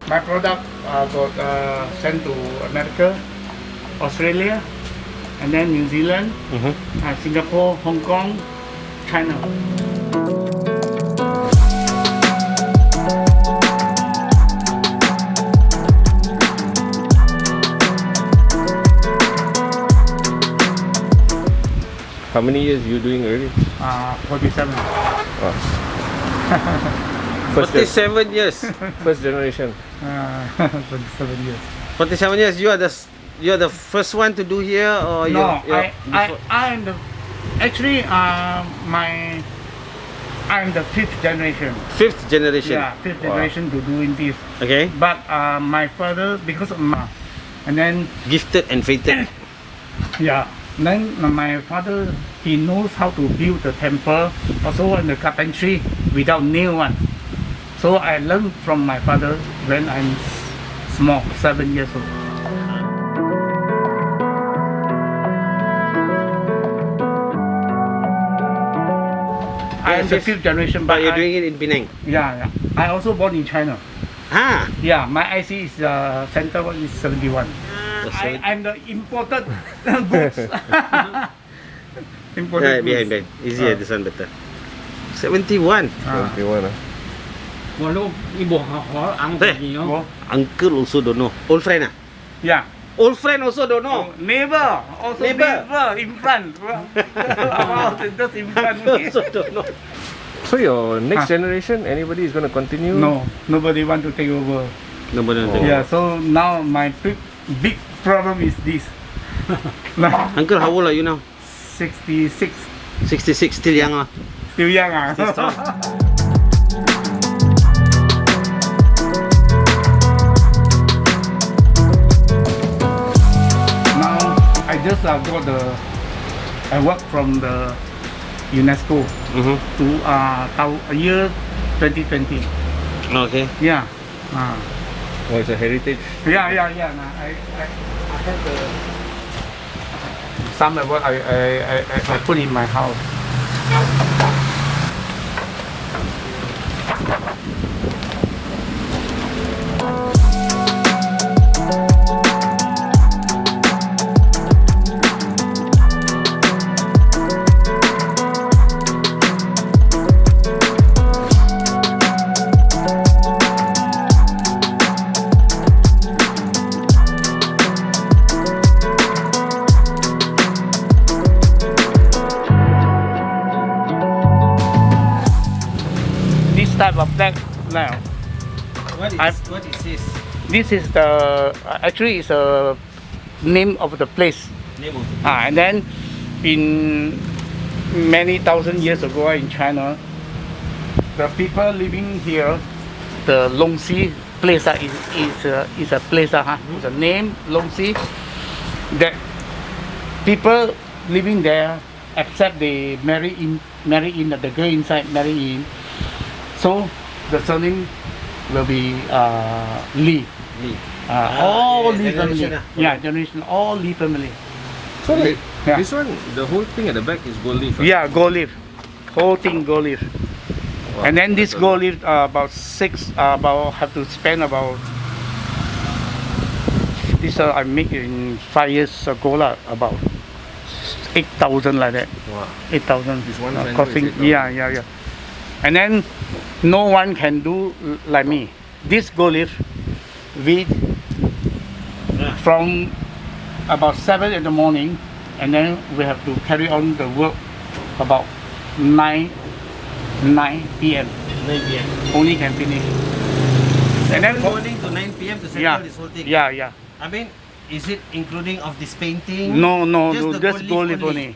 My product got sent to America, Australia, and then New Zealand, Singapore, Hong Kong, China. How many years you doing already? 47. Oh. 47 years. First generation. 47 years. 47 years. You are the first one to do here, or No, you're I am the actually I'm the fifth generation. fifth generation. Yeah, fifth generation to doing this. Okay. But my father, because of and then Gifted and fated. yeah, then my father, he knows how to build the temple, also in the carpentry without nail one. So I learned from my father when I'm small, 7 years old. I am the fifth generation, But you're doing it in Penang. Yeah. I also born in China. Ah. Yeah, my IC is center one is 71. I'm the imported goods. Imported Yeah, goods. behind. Easier, this one better. 71. 21 ah. Uncle also don't know. Old friend ah? Yeah. Old friend also don't know. Neighbor, also Neighbor. in front. Just in front. Also don't know. So your next generation, anybody is going to continue? No, nobody want to take over. Nobody knows. Yeah, so now my big problem is this. Uncle, how old are you now? 66. 66, still young ah. Still young Still strong. Now I just got I work from the UNESCO to year 2020. Okay. Yeah. Oh, it's a heritage. Yeah. Nah, I have the some of what I put in my house. Type of black now. What is this? This is the actually is a name of the place. Name of And then in many thousand years ago in China, the people living here, the Longxi place is a place. It's a name Longxi. That people living there, except they marry in the girl inside marry in. So the surname will be Lee. All Lee family. Generation, all Lee family. So like, Yeah. this one, the whole thing at the back is gold leaf. Yeah, gold leaf. Whole thing gold leaf. Wow. And then this gold leaf have to spend about this I make in 5 years ago about 8,000 like that. Wow. 8,000. This one center is costing. 8,000. Yeah. And then no one can do like me. This gold leaf we from about 7 in the morning, and then we have to carry on the work about 9 p.m. 9 p.m. Only can finish. And then Morning to 9 p.m. to settle yeah, this whole thing. yeah. I mean, is it including of this painting? No, Just the just gold leaf only.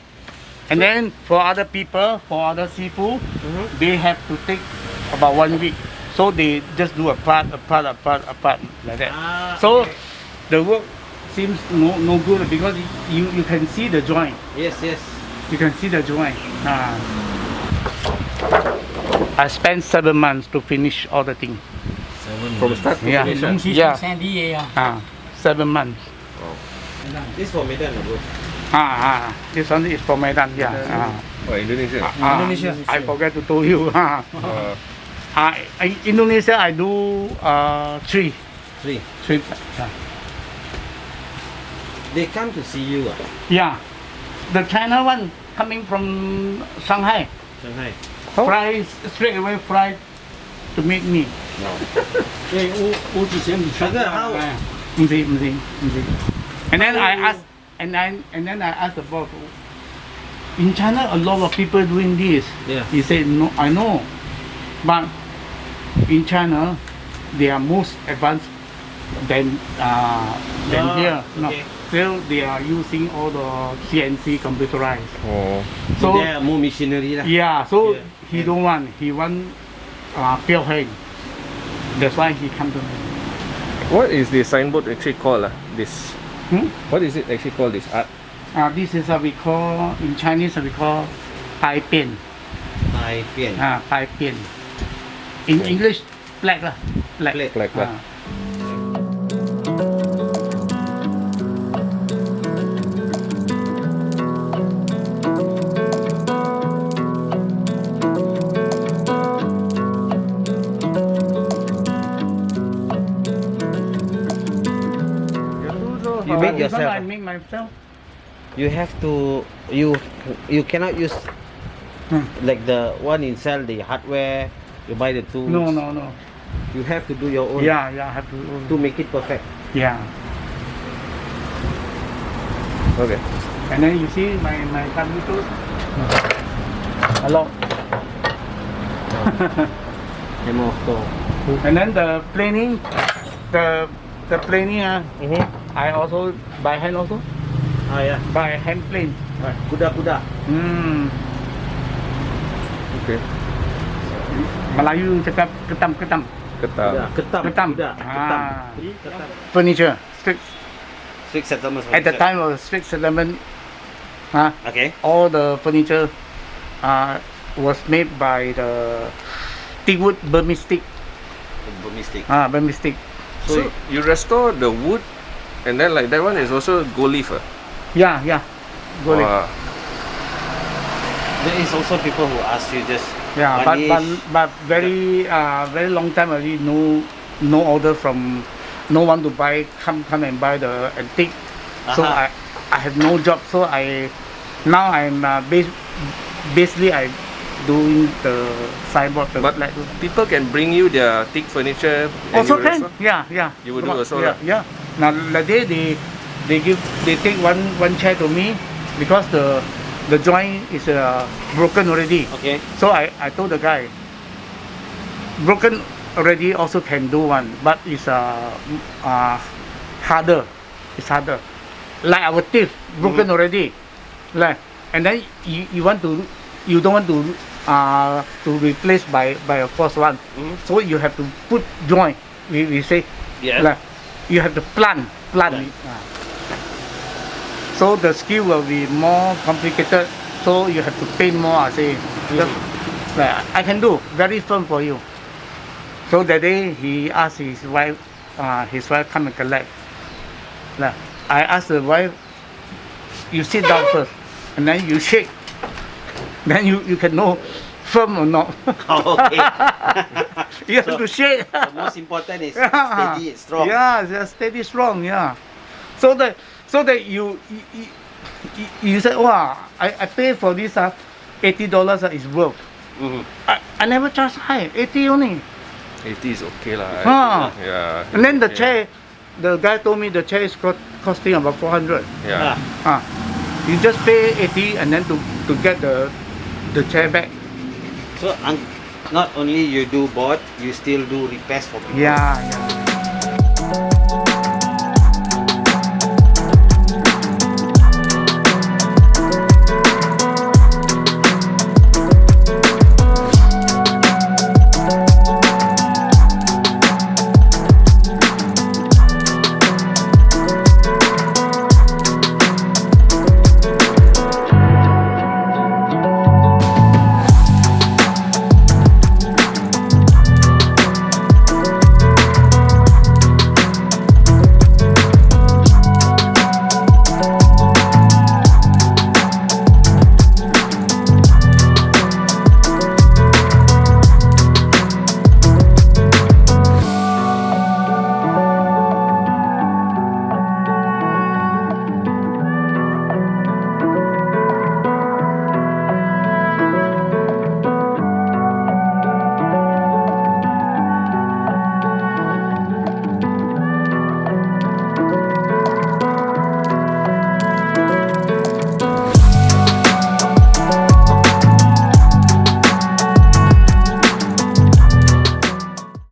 And then for other people, for other seafood, they have to take about 1 week. So they just do a part like that. So okay. the work seems no good because you can see the joint. Yes. You can see the joint. I spent 7 months to finish all the things. From start to Yeah. finish. Yeah. 7 months. This for Medan, bro. This one is for Medan. Yeah. Oh, Indonesia. Indonesia. I forget to tell you. In Indonesia, I do 3. Three. Three. Yeah. They come to see you. Yeah. The China one coming from Shanghai. Shanghai. Fly straight away fly to meet me. No. 对，我之前那个how- 唔是。And then I ask, and then I asked the boss, in China a lot of people doing this. Yeah. He said, no, I know, but in China they are most advanced than here. No, okay. still they are using all the CNC computerized. Oh. So So they are more missionary lah. yeah, so Yeah. he don't want. He want pure hand. That's why he come to me. What is the signboard actually called? This. Hmm? What is it actually called? This art? This is we call in Chinese we call pai pian. I pian. Pai pian. In Okay. English, black lah. Black. Black lah. You make This one yourself. I make myself. You have to. You cannot use like the one in sell the hardware. You buy the tools. No. You have to do your own. Yeah, I have To to. make it perfect. Yeah. Okay. And then you see my computer. Hello. Demo store. And then the planing, the planing. I also by hand also. Yeah. By hand plane. Kuda. Okay. Melayu cakap ketam. Ketam. Ketam. Kuda. Ah. Ketam. Furniture. Strict. Strict settlement. At the time of strict settlement, Okay. all the furniture was made by the teakwood Burmese stick. Mistake. Burmese stick. So you restore the wood, and then like that one is also gold leaf. Yeah. Go ahead. Wow. There is also people who ask you just. Yeah, one but very long time already no order from no one to buy come and buy the antique. So Uh-huh. I have no job. So now I'm basically I doing the sideboard. The But black. people can bring you their thick furniture. and Also you can, restore? yeah. You will do also yeah, lah. yeah. Now the day they take one chair to me because the joint is broken already. Okay. So I told the guy, broken already also can do one, but it's harder. It's harder. Like our teeth broken already, like, and then you don't want to replace by a false one. So you have to put joint. We say, Yeah. like, you have to plant. So the skill will be more complicated. So you have to paint more. I say, like, I can do very firm for you. So that day he asked his wife come and collect. Like, I asked the wife, you sit down first, and then you shake. Then you can know firm or not. Oh, okay. You have to shake. The most important is Yeah. steady, strong. Yeah, just steady, strong. Yeah. So that you say, wow, I pay for this $80 is worth. I never charge high, 80 only. 80 is okay lah. Huh. Yeah. And then the okay. chair, the guy told me the chair is costing about 400. Yeah. You just pay 80 and then to get the chair back. So not only you do board, you still do repairs for people. Yeah.